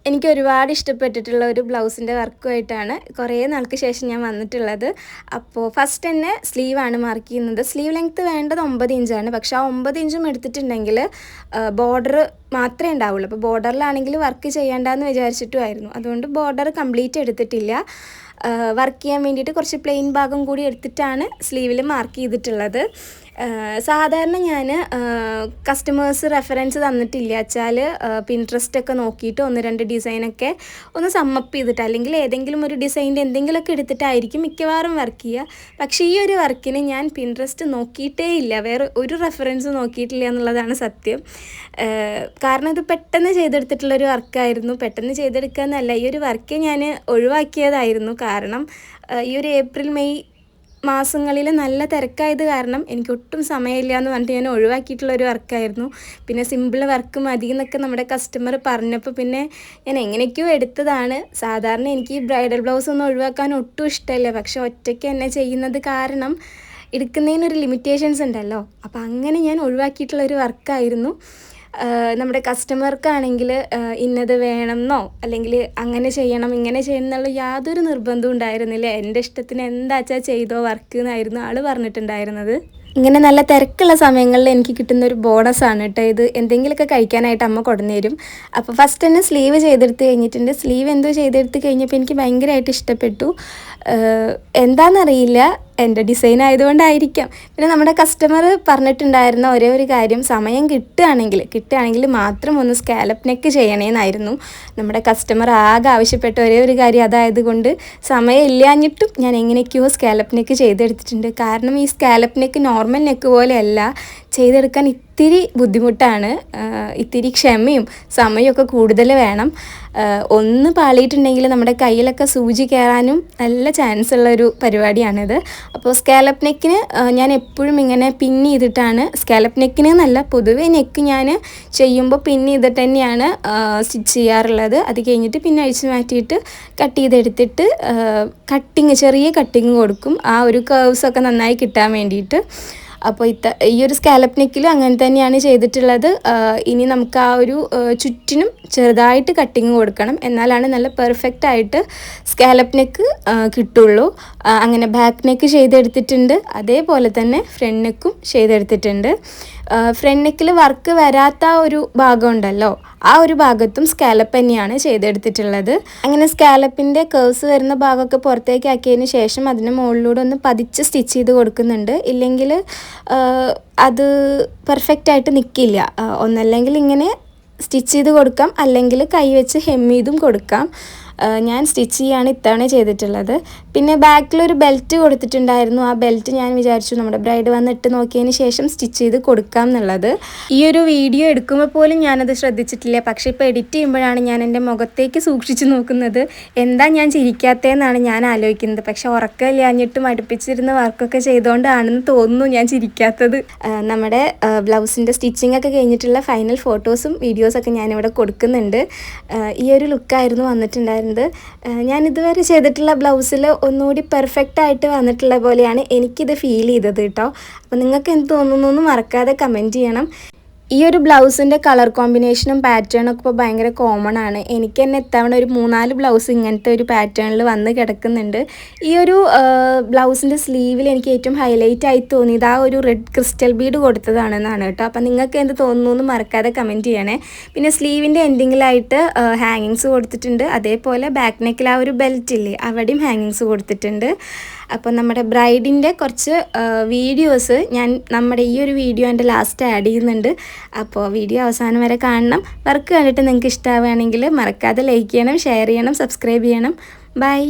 എനിക്ക് ഒരുപാട് ഇഷ്ടപ്പെട്ടിട്ടുള്ള ഒരു ബ്ലൗസിൻ്റെ വർക്കുമായിട്ടാണ് കുറേ നാൾക്ക് ശേഷം ഞാൻ വന്നിട്ടുള്ളത്. അപ്പോൾ ഫസ്റ്റ് തന്നെ സ്ലീവാണ് മാർക്ക് ചെയ്യുന്നത്. സ്ലീവ് ലെങ്ത്ത് വേണ്ടത് 9 ഇഞ്ചാണ്. പക്ഷേ ആ 9 ഇഞ്ചും എടുത്തിട്ടുണ്ടെങ്കിൽ ബോർഡർ മാത്രമേ ഉണ്ടാവുള്ളൂ. അപ്പോൾ ബോർഡറിലാണെങ്കിൽ വർക്ക് ചെയ്യേണ്ടെന്ന് വിചാരിച്ചിട്ടുമായിരുന്നു. അതുകൊണ്ട് ബോർഡർ കംപ്ലീറ്റ് എടുത്തിട്ടില്ല. വർക്ക് ചെയ്യാൻ വേണ്ടിയിട്ട് കുറച്ച് പ്ലെയിൻ ഭാഗം കൂടി എടുത്തിട്ടാണ് സ്ലീവിൽ മാർക്ക് ചെയ്തിട്ടുള്ളത്. സാധാരണ ഞാൻ കസ്റ്റമേഴ്സ് റെഫറൻസ് തന്നിട്ടില്ല വെച്ചാൽ പിൻട്രസ്റ്റൊക്കെ നോക്കിയിട്ട് 1-2 ഡിസൈനൊക്കെ ഒന്ന് സമ്മപ്പ് ചെയ്തിട്ട് അല്ലെങ്കിൽ ഏതെങ്കിലും ഒരു ഡിസൈൻ്റെ എന്തെങ്കിലുമൊക്കെ എടുത്തിട്ടായിരിക്കും മിക്കവാറും വർക്ക് ചെയ്യുക. പക്ഷേ ഈ ഒരു വർക്കിന് ഞാൻ പിൻട്രസ്റ്റ് നോക്കിയിട്ടേ ഇല്ല, വേറെ ഒരു റെഫറൻസ് നോക്കിയിട്ടില്ല എന്നുള്ളതാണ് സത്യം. കാരണം ഇത് പെട്ടെന്ന് ചെയ്തെടുത്തിട്ടുള്ളൊരു വർക്കായിരുന്നു. പെട്ടെന്ന് ചെയ്തെടുക്കുക എന്നല്ല, ഈ ഒരു വർക്ക് ഞാൻ ഒഴിവാക്കിയതായിരുന്നു. കാരണം ഈ ഒരു ഏപ്രിൽ മെയ് മാസങ്ങളിൽ നല്ല തിരക്കായത് കാരണം എനിക്ക് ഒട്ടും സമയമില്ല എന്ന് പറഞ്ഞിട്ട് ഞാൻ ഒഴിവാക്കിയിട്ടുള്ളൊരു വർക്കായിരുന്നു. പിന്നെ സിമ്പിൾ വർക്ക് മതി എന്നൊക്കെ നമ്മുടെ കസ്റ്റമർ പറഞ്ഞപ്പോൾ പിന്നെ ഞാൻ എങ്ങനെയൊക്കെയോ എടുത്തതാണ്. സാധാരണ എനിക്ക് ഈ ബ്രൈഡൽ ബ്ലൗസ് ഒന്നും ഒഴിവാക്കാൻ ഒട്ടും ഇഷ്ടമല്ല, പക്ഷെ ഒറ്റയ്ക്ക് എന്നെ ചെയ്യുന്നത് കാരണം എടുക്കുന്നതിനൊരു ലിമിറ്റേഷൻസ് ഉണ്ടല്ലോ. അപ്പോൾ അങ്ങനെ ഞാൻ ഒഴിവാക്കിയിട്ടുള്ളൊരു വർക്കായിരുന്നു. നമ്മുടെ കസ്റ്റമർക്കാണെങ്കിൽ ഇന്നത് വേണമെന്നോ അല്ലെങ്കിൽ അങ്ങനെ ചെയ്യണം ഇങ്ങനെ ചെയ്യണം എന്നുള്ള യാതൊരു നിർബന്ധവും ഉണ്ടായിരുന്നില്ല. എൻ്റെ ഇഷ്ടത്തിന് എന്താച്ചാൽ ചെയ്തോ വർക്ക് എന്നായിരുന്നു ആൾ പറഞ്ഞിട്ടുണ്ടായിരുന്നത്. ഇങ്ങനെ നല്ല തിരക്കുള്ള സമയങ്ങളിൽ എനിക്ക് കിട്ടുന്ന ഒരു ബോണസാണ് കേട്ടോ ഇത്. എന്തെങ്കിലുമൊക്കെ കഴിക്കാനായിട്ട് അമ്മ കൊണ്ടുവന്ന് തരും. അപ്പോൾ ഫസ്റ്റ് തന്നെ സ്ലീവ് ചെയ്തെടുത്ത് കഴിഞ്ഞിട്ടുണ്ട്. സ്ലീവ് എന്തോ ചെയ്തെടുത്ത് കഴിഞ്ഞപ്പോൾ എനിക്ക് ഭയങ്കരമായിട്ട് ഇഷ്ടപ്പെട്ടു. എന്താണെന്നറിയില്ല, എൻ്റെ ഡിസൈൻ ആയതുകൊണ്ടായിരിക്കാം. പിന്നെ നമ്മുടെ കസ്റ്റമർ പറഞ്ഞിട്ടുണ്ടായിരുന്ന ഒരേ ഒരു കാര്യം, സമയം കിട്ടുകയാണെങ്കിൽ മാത്രം ഒന്ന് സ്കാലപ്പ് നെക്ക് ചെയ്യണേന്നായിരുന്നു. നമ്മുടെ കസ്റ്റമർ ആകെ ആവശ്യപ്പെട്ട ഒരേ ഒരു കാര്യം അതായതുകൊണ്ട് സമയം ഇല്ലാഞ്ഞിട്ടും ഞാൻ എങ്ങനെയൊക്കെയോ സ്കാലപ്പ് നെക്ക് ചെയ്തെടുത്തിട്ടുണ്ട്. കാരണം ഈ സ്കാലപ്പ് നെക്ക് നോർമൽ നെക്ക് പോലെയല്ല, ചെയ്തെടുക്കാൻ ഇത്തിരി ബുദ്ധിമുട്ടാണ്. ഇത്തിരി ക്ഷമയും സമയമൊക്കെ കൂടുതൽ വേണം. ഒന്ന് പാളിയിട്ടുണ്ടെങ്കിൽ നമ്മുടെ കയ്യിലൊക്കെ സൂചി കയറാനും നല്ല ചാൻസ് ഉള്ളൊരു പരിപാടിയാണിത്. അപ്പോൾ സ്കാലപ്പ് നെക്കിന് ഞാൻ എപ്പോഴും ഇങ്ങനെ പിൻ ചെയ്തിട്ടാണ്, സ്കാലപ്പ് നെക്കിന് നല്ല പൊതുവേ നെക്ക് ഞാൻ ചെയ്യുമ്പോൾ പിൻ ചെയ്തിട്ട് തന്നെയാണ് സ്റ്റിച്ച് ചെയ്യാറുള്ളത്. അത് കഴിഞ്ഞിട്ട് പിന്നെ അഴിച്ച് മാറ്റിയിട്ട് കട്ട് ചെയ്തെടുത്തിട്ട് ചെറിയ കട്ടിങ് കൊടുക്കും, ആ ഒരു കർവ്സൊക്കെ നന്നായി കിട്ടാൻ വേണ്ടിയിട്ട്. അപ്പോൾ ഈ ഒരു സ്കാലപ്പ് നെക്കിലും അങ്ങനെ തന്നെയാണ് ചെയ്തിട്ടുള്ളത്. ഇനി നമുക്ക് ആ ഒരു ചുറ്റിനും ചെറുതായിട്ട് കട്ടിങ് കൊടുക്കണം, എന്നാലാണ് നല്ല പെർഫെക്റ്റ് ആയിട്ട് സ്കാലപ്പ് നെക്ക് കിട്ടുള്ളൂ. അങ്ങനെ ബാക്ക് നെക്ക് ചെയ്തെടുത്തിട്ടുണ്ട്, അതേപോലെ തന്നെ ഫ്രണ്ട് നെക്കും ചെയ്തെടുത്തിട്ടുണ്ട്. ഫ്രണ്ട് നെക്കിൽ വർക്ക് വരാത്ത ഒരു ഭാഗം ഉണ്ടല്ലോ, ആ ഒരു ഭാഗത്തും സ്കാലപ്പ് തന്നെയാണ് ചെയ്തെടുത്തിട്ടുള്ളത്. അങ്ങനെ സ്കാലപ്പിൻ്റെ കേഴ്സ് വരുന്ന ഭാഗമൊക്കെ പുറത്തേക്ക് ആക്കിയതിന് ശേഷം അതിന് മുകളിലൂടെ ഒന്ന് പതിച്ച് സ്റ്റിച്ച് ചെയ്ത് കൊടുക്കുന്നുണ്ട്. ഇല്ലെങ്കിൽ അത് പെർഫെക്റ്റായിട്ട് നിൽക്കില്ല. ഒന്നല്ലെങ്കിൽ ഇങ്ങനെ സ്റ്റിച്ച് ചെയ്ത് കൊടുക്കാം, അല്ലെങ്കിൽ കൈ വെച്ച് ഹെം ചെയ്തും കൊടുക്കാം. ഞാൻ സ്റ്റിച്ച് ചെയ്യാണ് ഇത്തവണ ചെയ്തിട്ടുള്ളത്. പിന്നെ ബാക്കിലൊരു ബെൽറ്റ് കൊടുത്തിട്ടുണ്ടായിരുന്നു. ആ ബെൽറ്റ് ഞാൻ വിചാരിച്ചു നമ്മുടെ ബ്രൈഡ് വന്നിട്ട് നോക്കിയതിന് ശേഷം സ്റ്റിച്ച് ചെയ്ത് കൊടുക്കാം എന്നുള്ളത്. ഈ ഒരു വീഡിയോ എടുക്കുമ്പോൾ പോലും ഞാനത് ശ്രദ്ധിച്ചിട്ടില്ല. പക്ഷേ ഇപ്പോൾ എഡിറ്റ് ചെയ്യുമ്പോഴാണ് ഞാൻ എൻ്റെ മുഖത്തേക്ക് സൂക്ഷിച്ച് നോക്കുന്നത്. എന്താ ഞാൻ ചിരിക്കാത്തതെന്നാണ് ഞാൻ ആലോചിക്കുന്നത്. പക്ഷെ ഉറക്കമില്ലാഞ്ഞിട്ടും അടുപ്പിച്ചിരുന്ന് വർക്കൊക്കെ ചെയ്തുകൊണ്ടാണെന്ന് തോന്നുന്നു ഞാൻ ചിരിക്കാത്തത്. നമ്മുടെ ബ്ലൗസിൻ്റെ സ്റ്റിച്ചിങ് ഒക്കെ കഴിഞ്ഞിട്ടുള്ള ഫൈനൽ ഫോട്ടോസും വീഡിയോസൊക്കെ ഞാനിവിടെ കൊടുക്കുന്നുണ്ട്. ഈ ഒരു ലുക്കായിരുന്നു വന്നിട്ടുണ്ടായിരുന്നത്. ഞാൻ ഇതുവരെ ചെയ്തിട്ടുള്ള ബ്ലൗസിൽ ഒന്നുകൂടി പെർഫെക്റ്റ് ആയിട്ട് വന്നിട്ടുള്ള പോലെയാണ് എനിക്കിത് ഫീൽ ചെയ്തത് കേട്ടോ. അപ്പോൾ നിങ്ങൾക്ക് എന്ത് തോന്നുന്നു എന്ന് മറക്കാതെ കമൻറ്റ് ചെയ്യണം. ഈ ഒരു ബ്ലൗസിൻ്റെ കളർ കോമ്പിനേഷനും പാറ്റേണൊക്കെ ഇപ്പോൾ ഭയങ്കര കോമൺ ആണ്. എനിക്ക് തന്നെ ഇത്തവണ ഒരു 3-4 ബ്ലൗസ് ഇങ്ങനത്തെ ഒരു പാറ്റേണിൽ വന്ന് കിടക്കുന്നുണ്ട്. ഈ ഒരു ബ്ലൗസിൻ്റെ സ്ലീവിൽ എനിക്ക് ഏറ്റവും ഹൈലൈറ്റ് ആയി തോന്നിയത് ആ ഒരു റെഡ് ക്രിസ്റ്റൽ ബീഡ് കൊടുത്തതാണെന്നാണ് കേട്ടോ. അപ്പോൾ നിങ്ങൾക്ക് എന്ത് തോന്നുന്നു എന്ന് മറക്കാതെ കമൻറ്റ് ചെയ്യണേ. പിന്നെ സ്ലീവിൻ്റെ എൻഡിങ്ങിലായിട്ട് ഹാങ്ങിങ്സ് കൊടുത്തിട്ടുണ്ട്. അതേപോലെ ബാക്ക് നെക്കിൽ ആ ഒരു ബെൽറ്റ് ഇല്ലേ, അവിടെയും ഹാങ്ങിങ്സ് കൊടുത്തിട്ടുണ്ട്. അപ്പോൾ നമ്മുടെ ബ്രൈഡിൻ്റെ കുറച്ച് വീഡിയോസ് ഞാൻ നമ്മുടെ ഈ ഒരു വീഡിയോ എൻ്റെ ലാസ്റ്റ് ആഡ് ചെയ്യുന്നുണ്ട്. അപ്പോൾ വീഡിയോ അവസാനം വരെ കാണണം. വർക്ക് കണ്ടിട്ട് നിങ്ങൾക്ക് ഇഷ്ടമാവുകയാണെങ്കിൽ മറക്കാതെ ലൈക്ക് ചെയ്യണം, ഷെയർ ചെയ്യണം, സബ്സ്ക്രൈബ് ചെയ്യണം. ബൈ.